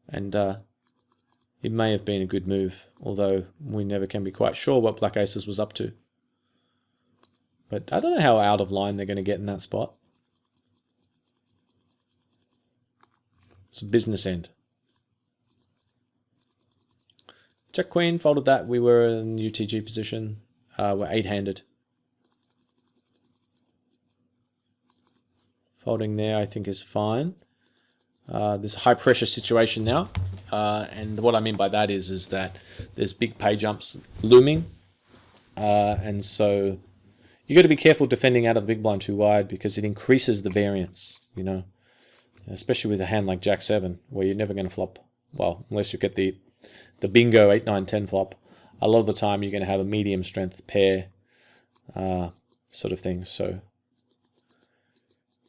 And it may have been a good move, although we never can be quite sure what Black Aces was up to. But I don't know how out of line they're going to get in that spot. It's a business end. Jack Queen, folded that. We were in UTG position. We're 8-handed. Folding there, I think, is fine. There's a high pressure situation now. And what I mean by that is that there's big pay jumps looming. And so you got to be careful defending out of the big blind too wide, because it increases the variance, you know, especially with a hand like Jack 7, where you're never going to flop, well, unless you get the bingo 8, 9, 10 flop. A lot of the time you're going to have a medium strength pair sort of thing. So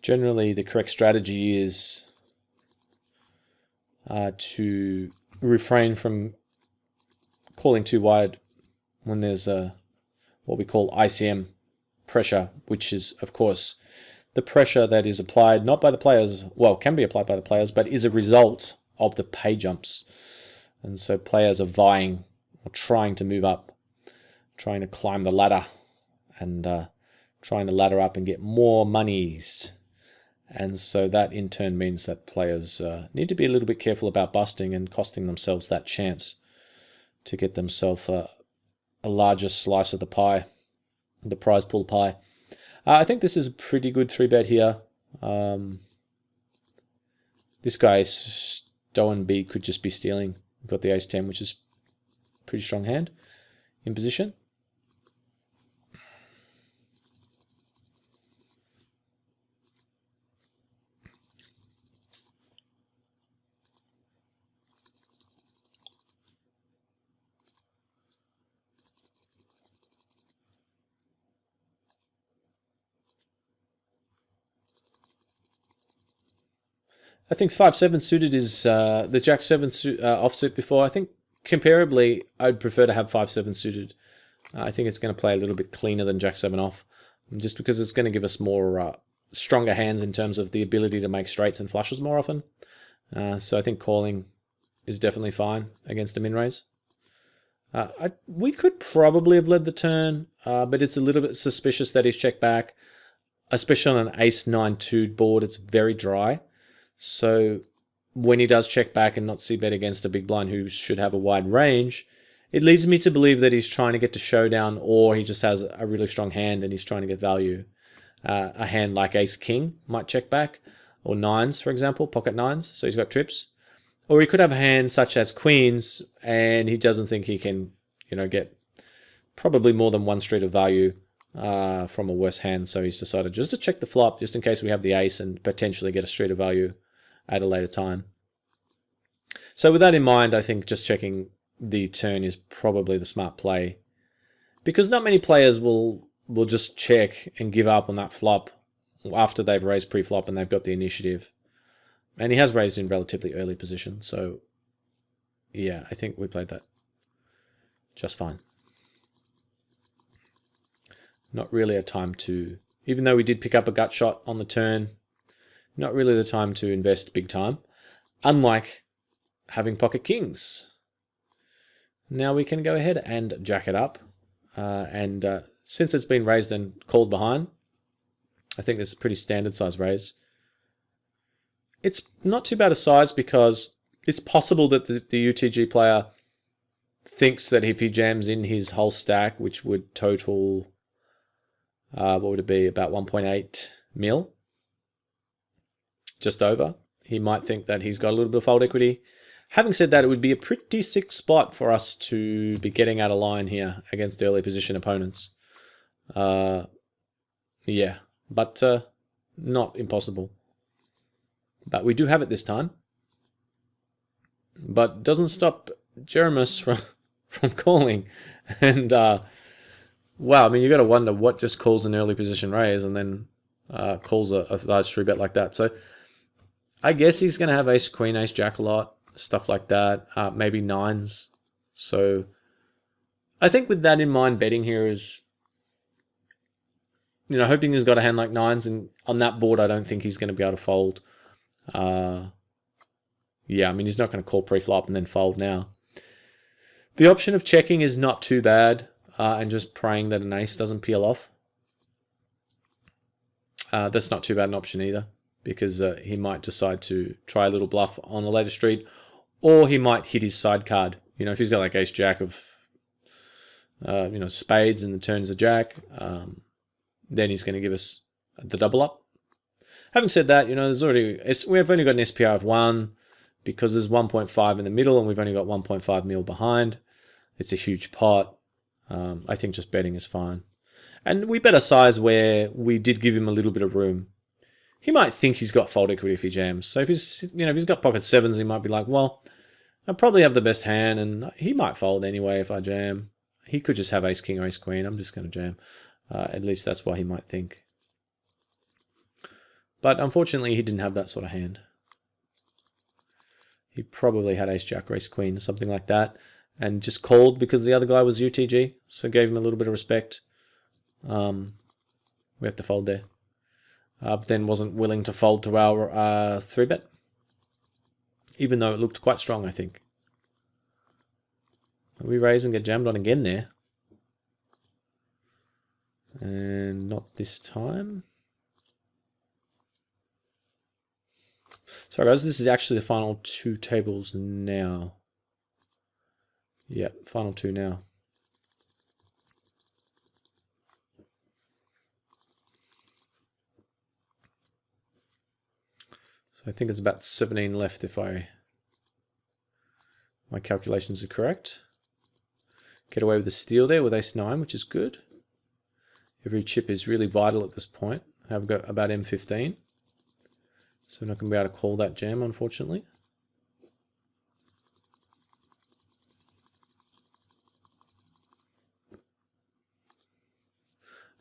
generally the correct strategy is to refrain from calling too wide when there's what we call ICM pressure, which is, of course, the pressure that is applied not by the players, well, can be applied by the players, but is a result of the pay jumps. And so players are vying or trying to move up, trying to climb the ladder, and trying to ladder up and get more monies. And so that in turn means that players need to be a little bit careful about busting and costing themselves that chance to get themselves a larger slice of the pie, the prize pool pie. I think this is a pretty good 3-bet here. This guy, Stowen B, could just be stealing. We've got the ace-10, which is a pretty strong hand in position. I think 5-7 suited is the Jack 7 offsuit before. I think comparably, I'd prefer to have 5-7 suited. I think it's going to play a little bit cleaner than Jack 7 off, just because it's going to give us more stronger hands in terms of the ability to make straights and flushes more often. So I think calling is definitely fine against a min raise. We could probably have led the turn, but it's a little bit suspicious that he's checked back, especially on an ace-9-2 board. It's very dry. So when he does check back and not c-bet against a big blind who should have a wide range, it leads me to believe that he's trying to get to showdown, or he just has a really strong hand and he's trying to get value. A hand like ace-king might check back, or nines, for example, pocket nines, so he's got trips. Or he could have a hand such as queens, and he doesn't think he can, you know, get probably more than one street of value from a worse hand, so he's decided just to check the flop, just in case we have the ace and potentially get a street of value at a later time. So with that in mind, I think just checking the turn is probably the smart play, because not many players will just check and give up on that flop after they've raised pre-flop and they've got the initiative. And he has raised in relatively early position, so yeah, I think we played that just fine. Not really a time to, even though we did pick up a gut shot on the turn, not really the time to invest big time, unlike having pocket kings. Now we can go ahead and jack it up, and since it's been raised and called behind, I think this is a pretty standard size raise. It's not too bad a size, because it's possible that the UTG player thinks that if he jams in his whole stack, which would total, what would it be, about 1.8 mil, just over, he might think that he's got a little bit of fold equity. Having said that, it would be a pretty sick spot for us to be getting out of line here against early position opponents. Yeah, but not impossible. But we do have it this time. But doesn't stop Jeremus from calling. And wow, I mean, you got to wonder what just calls an early position raise and then calls a large 3-bet like that. So I guess he's going to have ace, queen, ace, jack a lot, stuff like that. Maybe nines. So I think with that in mind, betting here is, you know, hoping he's got a hand like nines, and on that board, I don't think he's going to be able to fold. Yeah, I mean, he's not going to call pre-flop and then fold now. The option of checking is not too bad, and just praying that an ace doesn't peel off. That's not too bad an option either, because he might decide to try a little bluff on the later street, or he might hit his side card. You know, if he's got like ace jack of spades and the turn's a jack, then he's going to give us the double up. Having said that, we've only got an SPR of 1 because there's 1.5 in the middle and we've only got 1.5 mil behind. It's a huge pot. I think just betting is fine. And we bet a size where we did give him a little bit of room. He might think he's got fold equity if he jams. So if he's got pocket sevens, he might be like, well, I probably have the best hand, and he might fold anyway if I jam. He could just have ace king or ace queen. I'm just going to jam. At least that's what he might think. But unfortunately, he didn't have that sort of hand. He probably had ace jack or ace queen or something like that, and just called because the other guy was UTG, so gave him a little bit of respect. We have to fold there. But then wasn't willing to fold to our 3-bet, even though it looked quite strong, I think. We raise and get jammed on again there. And not this time. Sorry guys, this is actually the final 2 tables now. Yep, final 2 now. So I think it's about 17 left if my calculations are correct. Get away with the steal there with ace-9, which is good. Every chip is really vital at this point. I've got about M15. So I'm not going to be able to call that jam, unfortunately.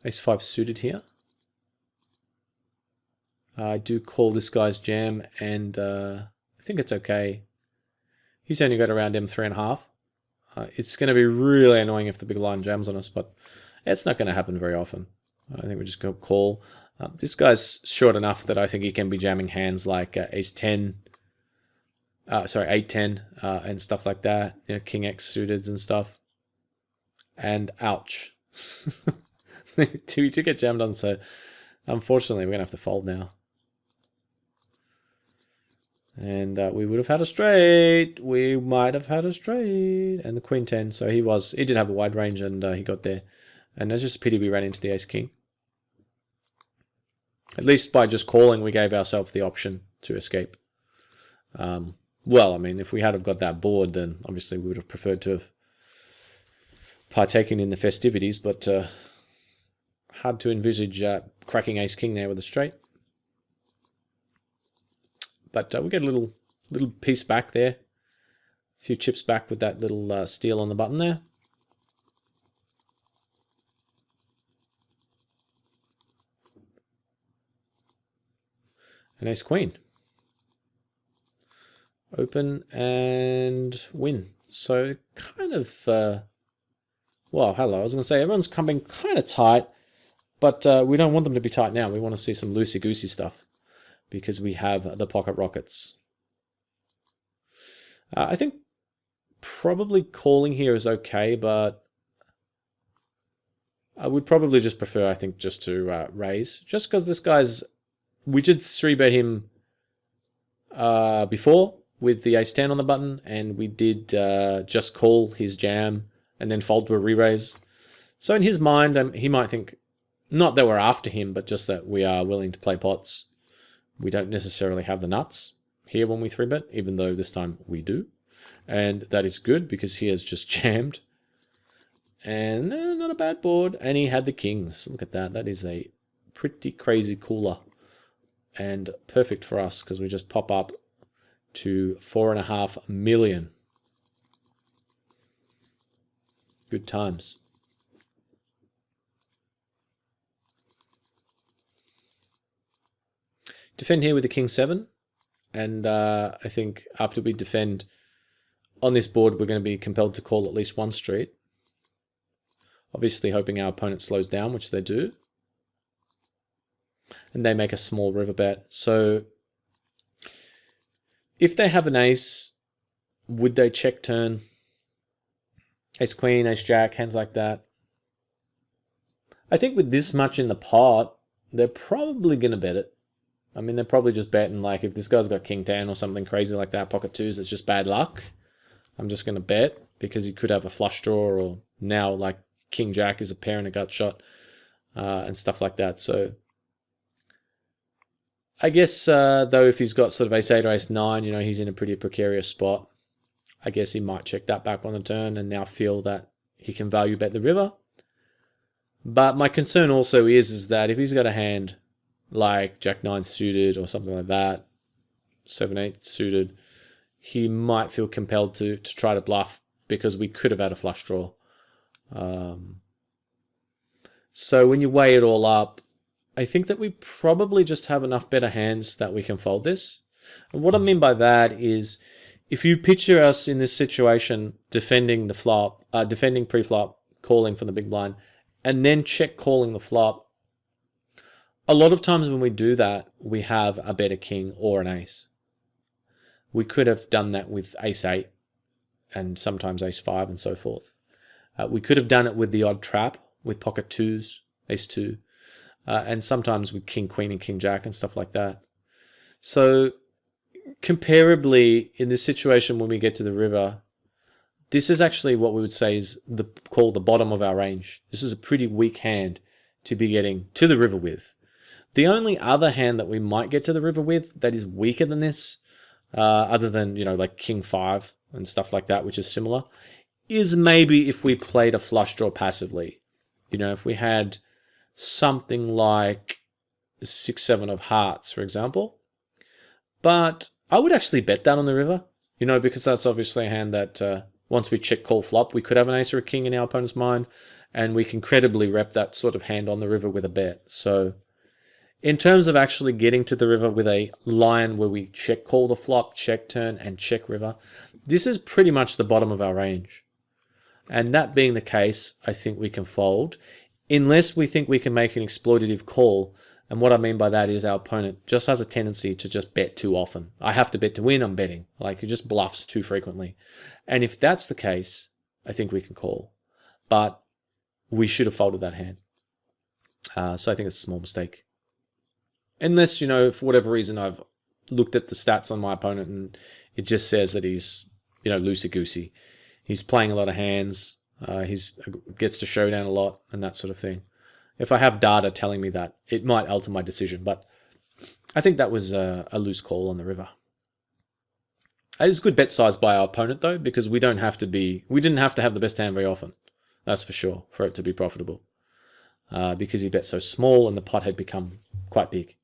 Ace-5 suited here. I do call this guy's jam, and I think it's okay. He's only got around M3.5. It's going to be really annoying if the big line jams on us, but it's not going to happen very often. I think we're just going to call. This guy's short enough that I think he can be jamming hands like ace-10, 8-10, and stuff like that. You know, king X suited and stuff. And ouch. We do get jammed on, so unfortunately we're going to have to fold now. And we would have had a straight. We might have had a straight. And the queen 10, so he did have a wide range, and he got there. And it's just a pity we ran into the ace king. At least by just calling, we gave ourselves the option to escape. Well, I mean, if we had have got that board, then obviously we would have preferred to have partaken in the festivities, but hard to envisage cracking ace king there with a straight. But we get a little piece back there. A few chips back with that little steal on the button there. And ace queen. Open and win. So kind of, well, hello. I was going to say everyone's coming kind of tight, but we don't want them to be tight now. We want to see some loosey-goosey stuff because we have the pocket rockets. I think probably calling here is okay, but I would probably just prefer, I think, just to raise. Just because this guy's... We did 3-bet him before with the ace-10 on the button, and we did just call his jam and then fold to a re-raise. So in his mind, he might think, not that we're after him, but just that we are willing to play pots. We don't necessarily have the nuts here when we 3-bet, even though this time we do. And that is good because he has just jammed. And not a bad board. And he had the kings. Look at that. That is a pretty crazy cooler. And perfect for us because we just pop up to 4.5 million. Good times. Defend here with the king 7. And I think after we defend on this board, we're going to be compelled to call at least one street. Obviously hoping our opponent slows down, which they do. And they make a small river bet. So If they have an ace, would they check turn? Ace queen, ace jack, hands like that. I think with this much in the pot, they're probably going to bet it. I mean, they're probably just betting, like, if this guy's got king 10 or something crazy like that, pocket twos, it's just bad luck. I'm just going to bet because he could have a flush draw, or now, like, king jack is a pair and a gut shot and stuff like that. So I guess, though, if he's got sort of ace 8 or ace 9, you know, he's in a pretty precarious spot. I guess he might check that back on the turn and now feel that he can value bet the river. But my concern also is that if he's got a hand like jack 9 suited or something like that, 7-8 suited, he might feel compelled to try to bluff because we could have had a flush draw. So when you weigh it all up, I think that we probably just have enough better hands that we can fold this. And what I mean by that is, if you picture us in this situation, defending the flop, defending pre-flop, calling from the big blind, and then check calling the flop, a lot of times when we do that, we have a better king or an ace. We could have done that with ace 8 and sometimes ace 5 and so forth. We could have done it with the odd trap, with pocket twos, ace 2, and sometimes with king queen and king jack and stuff like that. So comparably, in this situation when we get to the river, this is actually what we would say is called the bottom of our range. This is a pretty weak hand to be getting to the river with. The only other hand that we might get to the river with that is weaker than this, other than, you know, like king 5 and stuff like that, which is similar, is maybe if we played a flush draw passively. You know, if we had something like 6-7 of hearts, for example. But I would actually bet that on the river, you know, because that's obviously a hand that once we check call flop, we could have an ace or a king in our opponent's mind, and we can credibly rep that sort of hand on the river with a bet. So in terms of actually getting to the river with a line where we check call the flop, check turn, and check river, this is pretty much the bottom of our range. And that being the case, I think we can fold, unless we think we can make an exploitative call. And what I mean by that is our opponent just has a tendency to just bet too often. I have to bet to win, I'm betting. Like, he just bluffs too frequently. And if that's the case, I think we can call. But we should have folded that hand. So I think it's a small mistake. Unless, you know, for whatever reason, I've looked at the stats on my opponent and it just says that he's, you know, loosey-goosey. He's playing a lot of hands. He gets to showdown a lot and that sort of thing. If I have data telling me that, it might alter my decision. But I think that was a loose call on the river. It's good bet size by our opponent, though, because we didn't have to have the best hand very often. That's for sure, for it to be profitable. Because he bet so small and the pot had become quite big.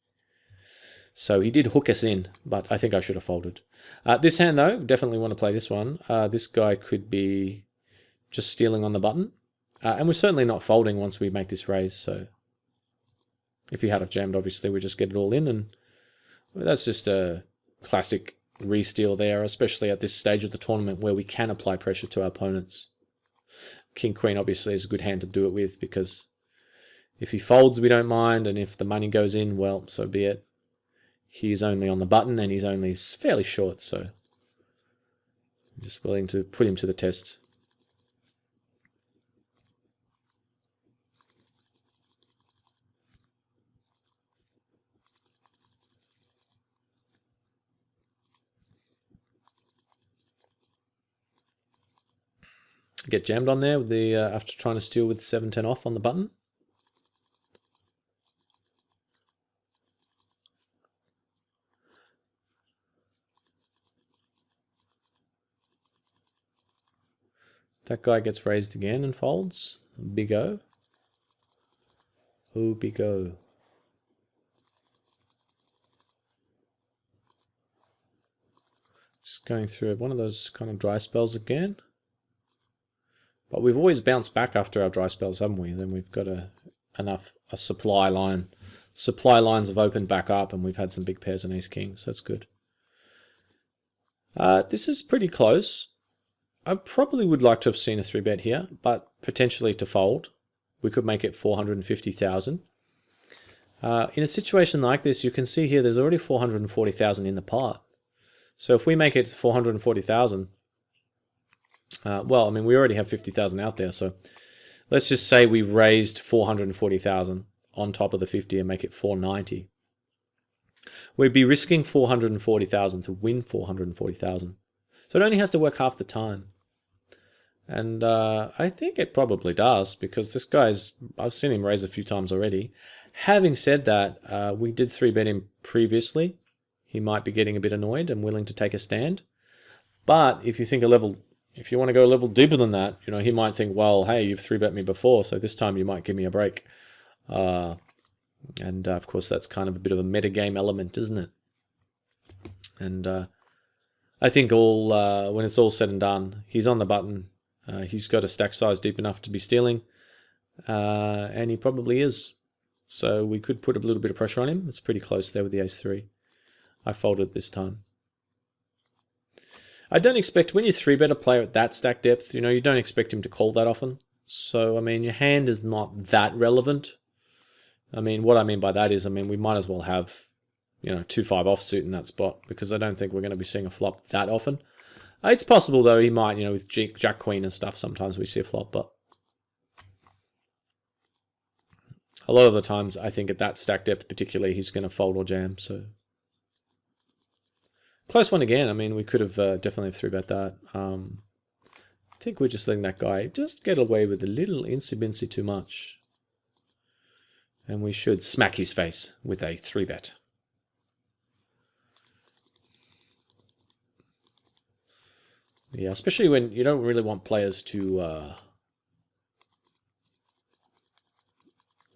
So he did hook us in, but I think I should have folded. This hand, though, definitely want to play this one. This guy could be just stealing on the button. And we're certainly not folding once we make this raise. So if he had it jammed, obviously we just get it all in. And that's just a classic re-steal there, especially at this stage of the tournament where we can apply pressure to our opponents. King Queen obviously is a good hand to do it with, because if he folds, we don't mind. And if the money goes in, well, so be it. He's only on the button and he's only fairly short. So I'm just willing to put him to the test. Get jammed on there with the after trying to steal with 7-10 off on the button. That guy gets raised again and folds. Big O. Oh, big O. Just going through one of those kind of dry spells again. But we've always bounced back after our dry spells, haven't we? Then we've got a supply line. Supply lines have opened back up and we've had some big pairs and ace king, so that's good. This is pretty close. I probably would like to have seen a 3-bet here, but potentially to fold. We could make it 450,000. In a situation like this, you can see here there's already 440,000 in the pot. So if we make it 440,000, well, I mean, we already have 50,000 out there, so let's just say we raised 440,000 on top of the 50 and make it 490. We'd be risking 440,000 to win 440,000. So it only has to work half the time. And I think it probably does, because this guy's, I've seen him raise a few times already. Having said that, we did 3-bet him previously. He might be getting a bit annoyed and willing to take a stand. But if you think if you want to go a level deeper than that, you know, he might think, well, hey, you've 3-bet me before, so this time you might give me a break. And of course, that's kind of a bit of a metagame element, isn't it? And I think when it's all said and done, he's on the button. He's got a stack size deep enough to be stealing, and he probably is. So we could put a little bit of pressure on him. It's pretty close there with the ace-3. I folded this time. I don't expect, when you 3-bet a player at that stack depth, you know, you don't expect him to call that often. So, I mean, your hand is not that relevant. I mean, what I mean by that is, I mean, we might as well have, you know, 2-5 offsuit in that spot, because I don't think we're going to be seeing a flop that often. It's possible, though, he might, you know, with Jack Queen and stuff, sometimes we see a flop, but a lot of the times, I think at that stack depth particularly, he's going to fold or jam, so. Close one again. I mean, we could have definitely 3-bet that. I think we're just letting that guy just get away with a little incy-bincy too much. And we should smack his face with a 3-bet. Yeah, especially when you don't really want players to...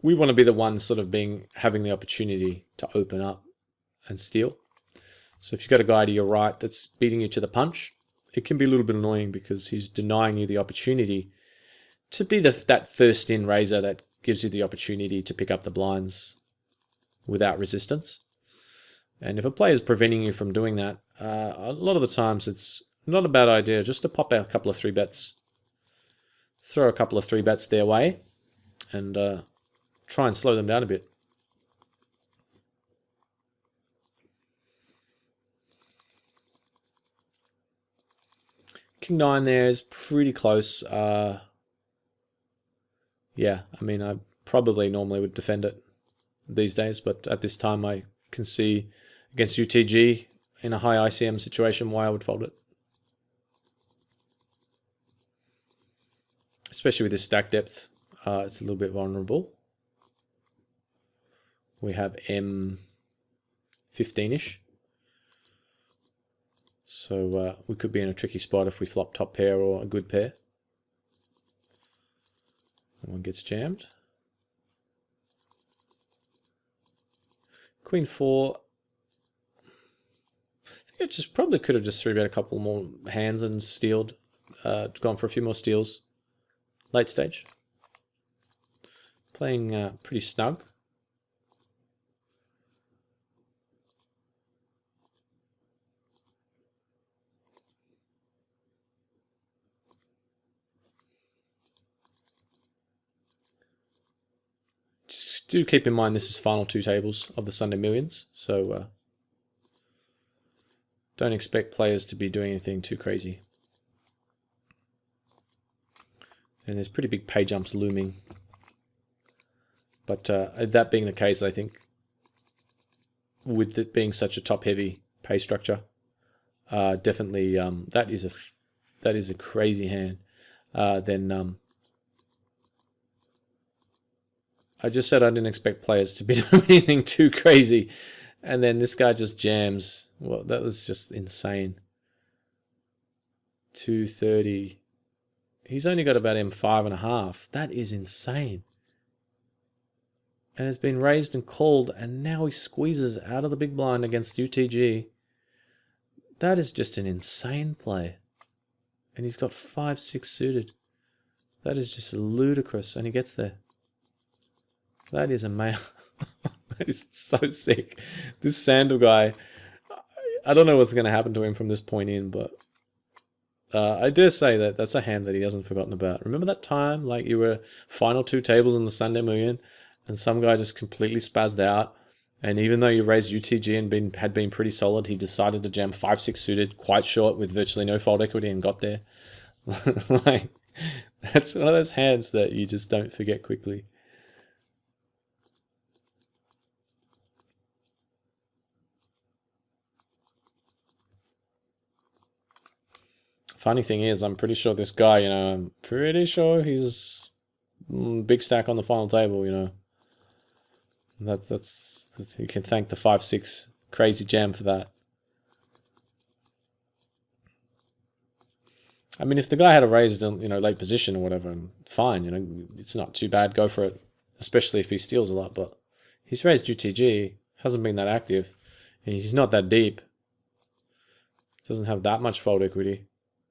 we want to be the ones sort of having the opportunity to open up and steal. So if you've got a guy to your right that's beating you to the punch, it can be a little bit annoying because he's denying you the opportunity to be that first-in raiser that gives you the opportunity to pick up the blinds without resistance. And if a player is preventing you from doing that, a lot of the times it's not a bad idea just to pop out a couple of 3-bets, throw a couple of 3-bets their way, and try and slow them down a bit. King 9 there is pretty close. Yeah, I mean, I probably normally would defend it these days, but at this time I can see against UTG in a high ICM situation why I would fold it. Especially with this stack depth, it's a little bit vulnerable. We have M15-ish. So we could be in a tricky spot if we flop top pair or a good pair. One gets jammed. Queen 4. I think I just probably could have just 3-bet a couple more hands and stealed, gone for a few more steals late stage. Playing pretty snug. Do keep in mind this is final 2 tables of the Sunday Millions, so don't expect players to be doing anything too crazy. And there's pretty big pay jumps looming. But that being the case, I think with it being such a top-heavy pay structure, definitely that is a crazy hand. Then I just said I didn't expect players to be doing anything too crazy. And then this guy just jams. Well, that was just insane. 230. He's only got about M5.5. That is insane. And it's been raised and called, and now he squeezes out of the big blind against UTG. That is just an insane play. And he's got 5-6 suited. That is just ludicrous, and he gets there. That is amazing. That is so sick. This Sandal guy, I don't know what's going to happen to him from this point in, but I dare say that that's a hand that he hasn't forgotten about. Remember that time, you were final 2 tables in the Sunday Million, and some guy just completely spazzed out, And even though you raised UTG and had been pretty solid, he decided to jam 5-6 suited, quite short with virtually no fold equity, and got there. Like, that's one of those hands that you just don't forget quickly. Funny thing is, I'm pretty sure this guy, I'm pretty sure he's big stack on the final table, That's you can thank the 5-6 crazy jam for that. I mean, if the guy had a raised, late position or whatever, fine, it's not too bad. Go for it, especially if he steals a lot. But he's raised UTG, hasn't been that active, and he's not that deep. Doesn't have that much fold equity.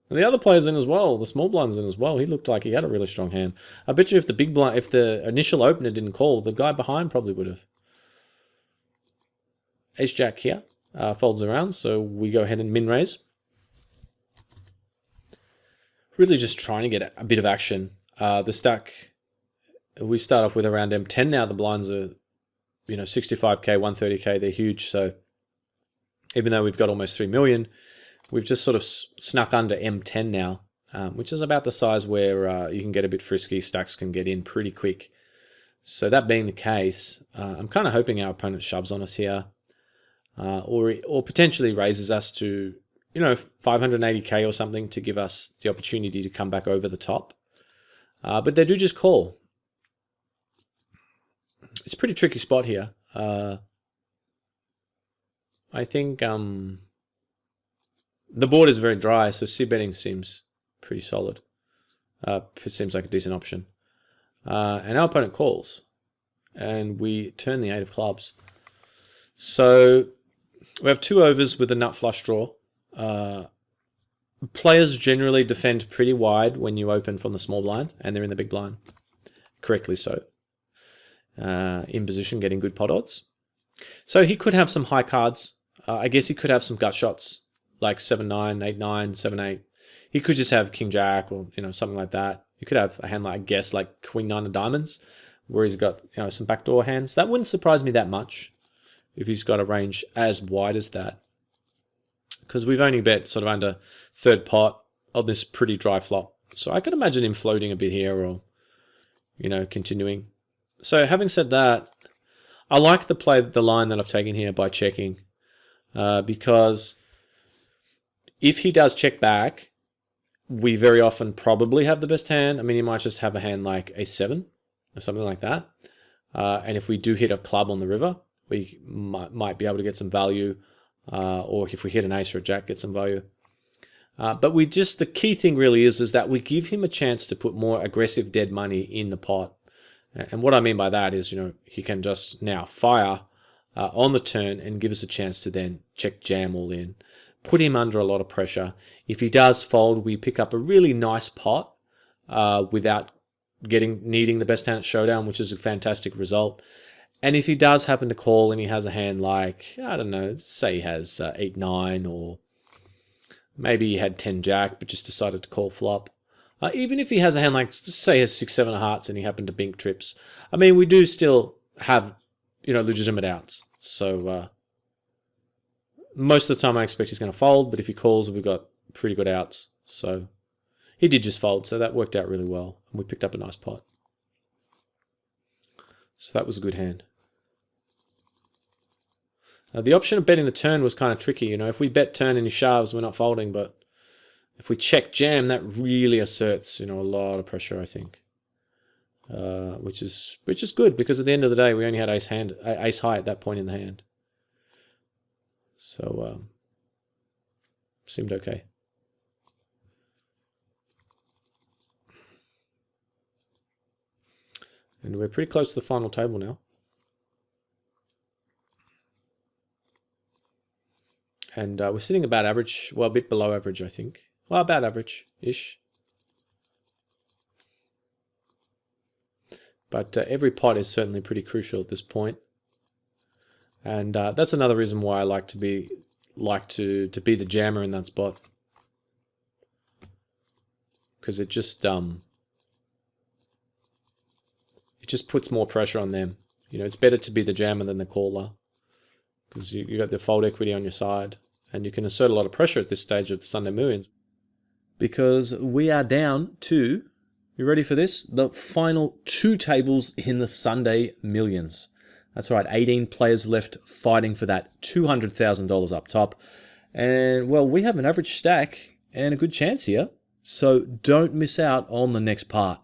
And the other player's in as well. The small blind's in as well. He looked like he had a really strong hand. I bet you if the initial opener didn't call, the guy behind probably would have. Ace Jack here folds around, so we go ahead and min raise. Really just trying to get a bit of action. The stack, we start off with around M10 now. The blinds are, 65k, 130k. They're huge. So even though we've got almost 3 million, we've just sort of snuck under M10 now, which is about the size where you can get a bit frisky. Stacks can get in pretty quick. So that being the case, I'm kind of hoping our opponent shoves on us here, or potentially raises us to 580k or something to give us the opportunity to come back over the top. But they do just call. It's a pretty tricky spot here. I think the board is very dry, so c-betting seems pretty solid. It seems like a decent option. And our opponent calls. And we turn the 8 of clubs. So we have 2 overs with a nut flush draw. Players generally defend pretty wide when you open from the small blind, and they're in the big blind. Correctly so. In position, getting good pot odds. So he could have some high cards. I guess he could have some gut shots, like 7-9, 8-9, 7-8. He could just have King Jack or something like that. You could have a hand like, I guess, like Queen 9 of diamonds, where he's got some backdoor hands. That wouldn't surprise me that much if he's got a range as wide as that, because we've only bet sort of under third pot on this pretty dry flop. So I could imagine him floating a bit here, or continuing. So having said that, I like the line that I've taken here by checking, because if he does check back, we very often probably have the best hand. I mean, he might just have a hand like a7 or something like that. And if we do hit a club on the river, we might be able to get some value. Or if we hit an ace or a jack, get some value. But the key thing really is that we give him a chance to put more aggressive dead money in the pot. And what I mean by that is, he can just now fire on the turn and give us a chance to then check jam all in. Put him under a lot of pressure. If he does fold, we pick up a really nice pot without needing the best hand at showdown, which is a fantastic result. And if he does happen to call and he has a hand like, I don't know, say he has 8-9, or maybe he had 10 jack but just decided to call flop. Even if he has a hand like, say he has 6-7 of hearts and he happened to bink trips, I mean, we do still have, legitimate outs. So most of the time I expect he's going to fold, but if he calls, we've got pretty good outs. So he did just fold, so that worked out really well. And we picked up a nice pot. So that was a good hand. The option of betting the turn was kind of tricky. If we bet turn and he shoves, we're not folding. But if we check jam, that really asserts, a lot of pressure, I think. Which is good, because at the end of the day, we only had ace high at that point in the hand. So seemed okay. And we're pretty close to the final table now. And we're sitting about average, well, a bit below average, I think. Well, about average-ish. But every pot is certainly pretty crucial at this point. And that's another reason why I like to be the jammer in that spot. Because it just puts more pressure on them. It's better to be the jammer than the caller. because you got the fold equity on your side, and you can assert a lot of pressure at this stage of the Sunday Millions, because we are down to, you ready for this? The final 2 tables in the Sunday Millions. That's right, 18 players left fighting for that $200,000 up top. And, well, we have an average stack and a good chance here. So don't miss out on the next part.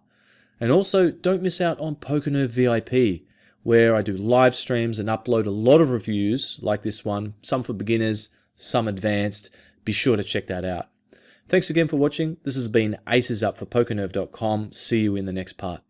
And also, don't miss out on PokerNerve VIP, where I do live streams and upload a lot of reviews like this one, some for beginners, some advanced. Be sure to check that out. Thanks again for watching. This has been Acesup for PokerNerve.com. See you in the next part.